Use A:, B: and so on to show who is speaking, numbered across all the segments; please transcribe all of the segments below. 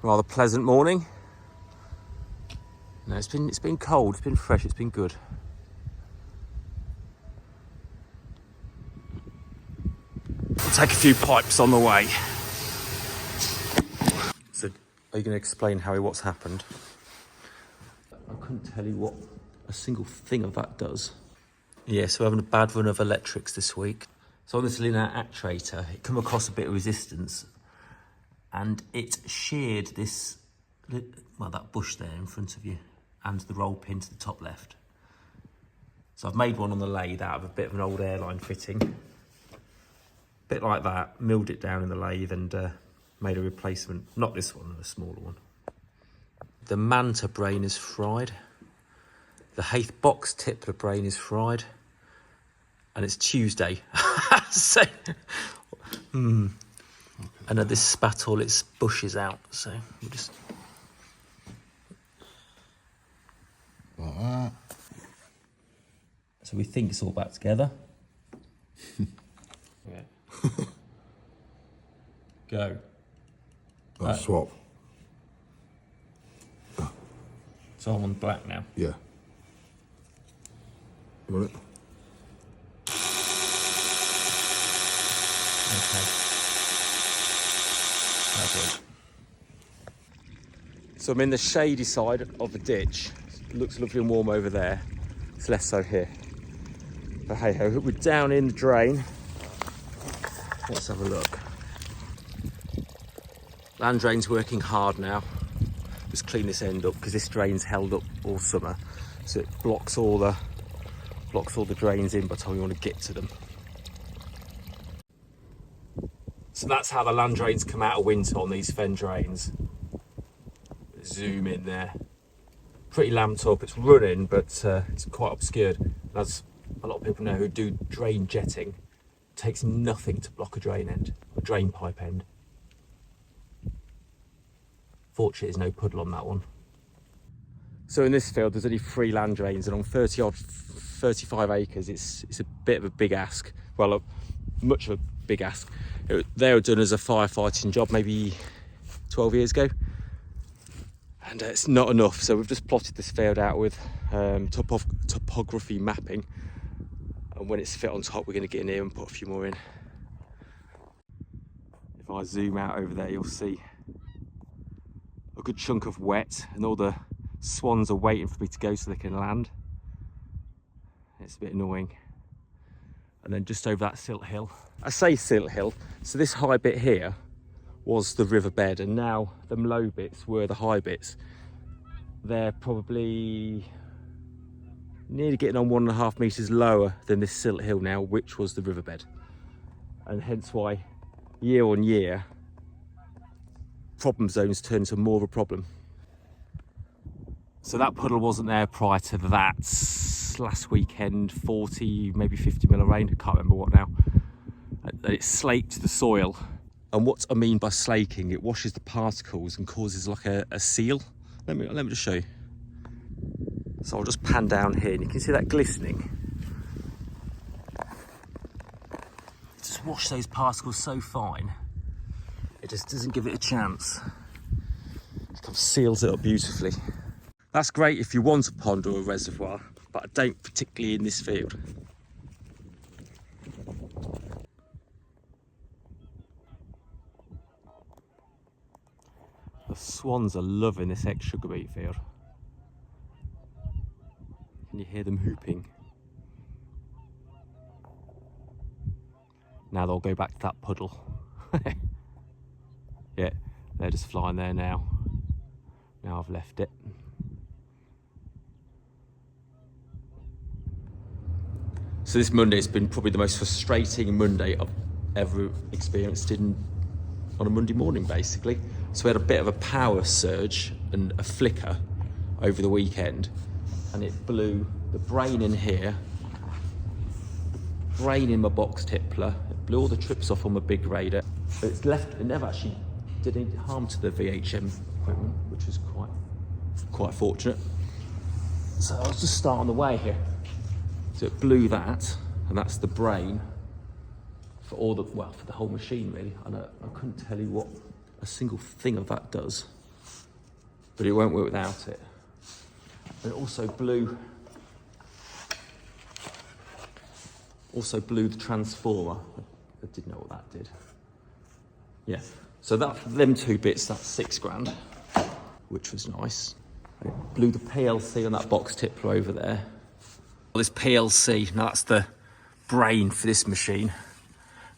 A: Rather pleasant morning. No, it's been cold, it's been fresh, it's been good. We'll take a few pipes on the way. So, are you going to explain, Harry, what's happened? I couldn't tell you what a single thing of that does. Yeah, so we're having a bad run of electrics this week. So on this linear actuator, it come across a bit of resistance and it sheared this, well, that bush there in front of you and the roll pin to the top left. So I've made one on the lathe out of a bit of an old airline fitting. Bit like that, milled it down in the lathe and made a replacement. Not this one, a smaller one. The Manta brain is fried. The Hees box tippler brain is fried. And it's Tuesday. So, and at this spat all its bushes out. So we'll just...
B: Like that.
A: So we think it's all back together. Yeah. Go.
B: Swap.
A: So I'm on black now.
B: Yeah. You want it?
A: Okay. So I'm in the shady side of the ditch. It looks lovely and warm over there. It's less so here. But hey ho, we're down in the drain. Let's have a look. Land drain's working hard now. Just clean this end up because this drain's held up all summer, so it blocks all the drains in by the time you want to get to them. So that's how the land drains come out of winter on these fen drains. Zoom in there. Pretty lamped up. It's running, but it's quite obscured. As a lot of people know who do drain jetting, it takes nothing to block a drain end, a drain pipe end. Fortunately, there's no puddle on that one. So in this field, there's only 3 land drains, and on 35 acres, it's a bit of a big ask. Well, much of a big ask. They were done as a firefighting job maybe 12 years ago, and it's not enough. So we've just plotted this field out with topography mapping, and when it's fit on top, we're going to get in here and put a few more in. If I zoom out over there, you'll see a good chunk of wet, and all the swans are waiting for me to go so they can land. It's a bit annoying. And then just over that silt hill, I say silt hill, so this high bit here was the riverbed, and now them low bits were the high bits. They're probably nearly getting on 1.5 meters lower than this silt hill now, which was the riverbed. And hence why year on year, problem zones turn into more of a problem. So that puddle wasn't there prior to that. Last weekend, 40, maybe 50 mil of rain, I can't remember what now. And it slaked the soil. And what I mean by slaking, it washes the particles and causes like a seal. Let me just show you. So I'll just pan down here and you can see that glistening. Just wash those particles so fine, it just doesn't give it a chance. It kind of seals it up beautifully. That's great if you want a pond or a reservoir, but I don't particularly in this field. The swans are loving this ex-sugar beet field. Can you hear them hooping? Now they'll go back to that puddle. Yeah, they're just flying there now. Now I've left it. So this Monday has been probably the most frustrating Monday I've ever experienced on a Monday morning, basically. So we had a bit of a power surge and a flicker over the weekend, and it blew the brain in here, brain in my box tippler, it blew all the trips off on my big raider, but it never actually did any harm to the VHM equipment, which was quite fortunate. So I'll just start on the way here. So it blew that, and that's the brain for the whole machine really. And I couldn't tell you what a single thing of that does. but it won't work without it. And it also blew the transformer. I didn't know what that did. Yeah, so them 2 bits, that's £6 grand, which was nice. It blew the PLC on that box tippler over there. Well, this PLC, now that's the brain for this machine.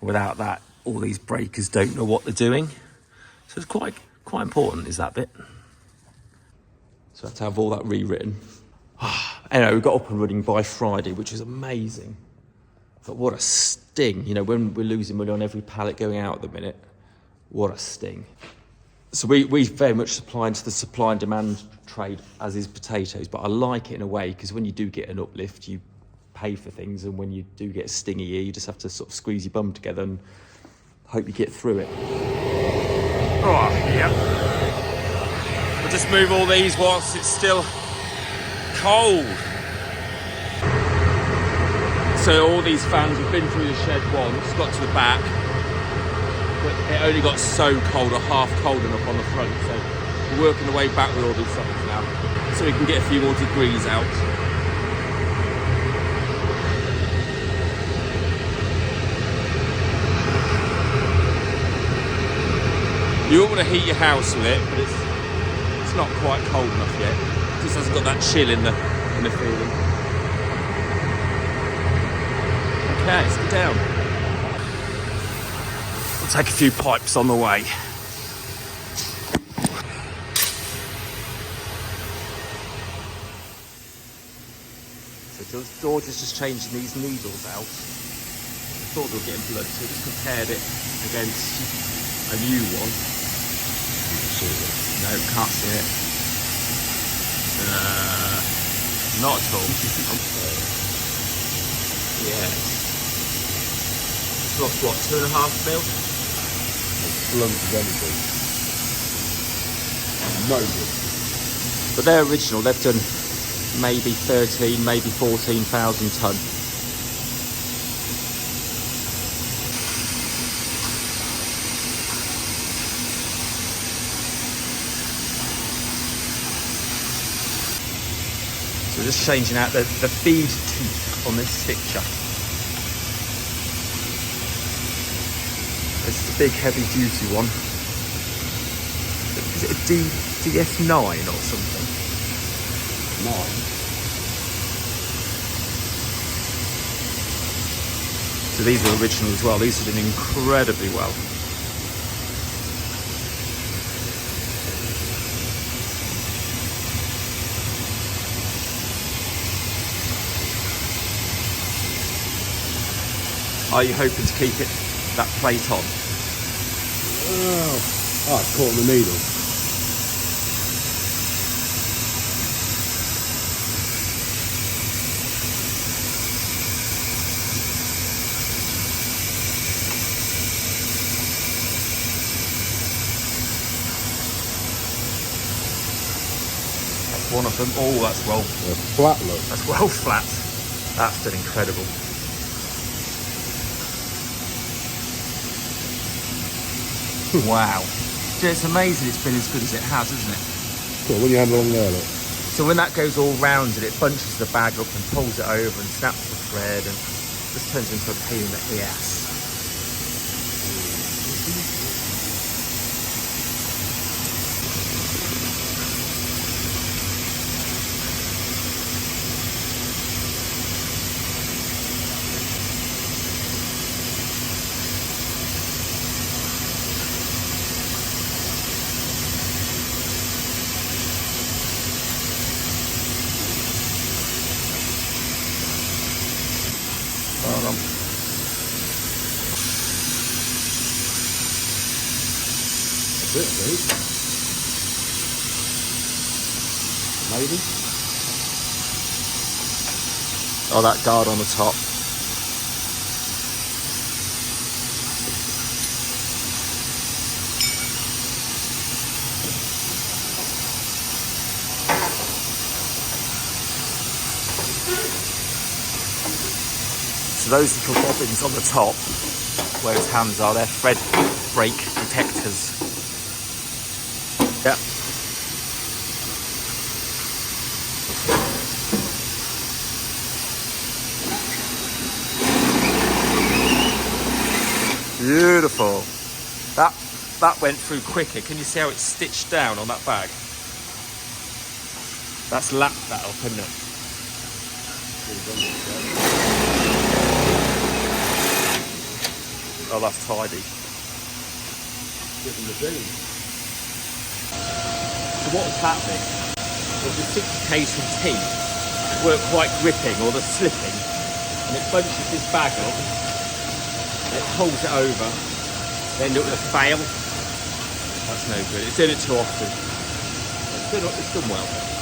A: Without that, all these breakers don't know what they're doing. So it's quite important, is that bit. So I had to have all that rewritten. Anyway, we got up and running by Friday, which was amazing. But what a sting, you know, when we're losing money on every pallet going out at the minute, what a sting. So we very much supply into the supply and demand trade, as is potatoes, but I like it in a way, because when you do get an uplift, you pay for things, and when you do get a stingy year, you just have to sort of squeeze your bum together and hope you get through it. Oh, yeah. We'll just move all these whilst it's still cold. So all these fans have been through the shed once, got to the back, but it only got so cold, or half cold enough on the front, so we're working the way back with all these things now, so we can get a few more degrees out. You won't want to heat your house with it, but it's not quite cold enough yet. It just hasn't got that chill in the feeling. Okay, let's get down. We'll take a few pipes on the way. So George is just changing these needles out. I thought they were getting blood, so I just compared it against a new one. No, can't see it. Not at all. Yes. It's lost what, 2.5 mil?
B: Blunt as anything. No good.
A: But they're original. They've done maybe 13, maybe 14,000 tonne. So we're just changing out the feed teeth on this stitcher. This is a big heavy duty one. Is it a DS9 or something?
B: 9.
A: So these are original as well. These are doing incredibly well. Are you hoping to keep that plate on?
B: Oh, it's caught in the needle.
A: That's one of them. Oh, that's well.
B: Flat look.
A: That's well flat. That's done incredible. Wow. It's amazing it's been as good as it has, isn't it?
B: Cool, when you hand along there, look.
A: So when that goes all round it bunches the bag up and pulls it over and snaps the thread and just turns into a pain in the ass.
B: That's it, dude. Maybe.
A: Oh, that guard on the top. So those little bobbins on the top, where his hands are, they're thread brake detectors. Yep. Beautiful. That went through quicker. Can you see how it's stitched down on that bag? That's lapped that up, isn't it? Oh, that's tidy.
B: Getting the beam.
A: So what was happening was the 60Ks from teeth weren't quite gripping or they're slipping, and it bunches this bag up, and it pulls it over, they end up with a fail. That's no good. It's doing it too often. It's done well.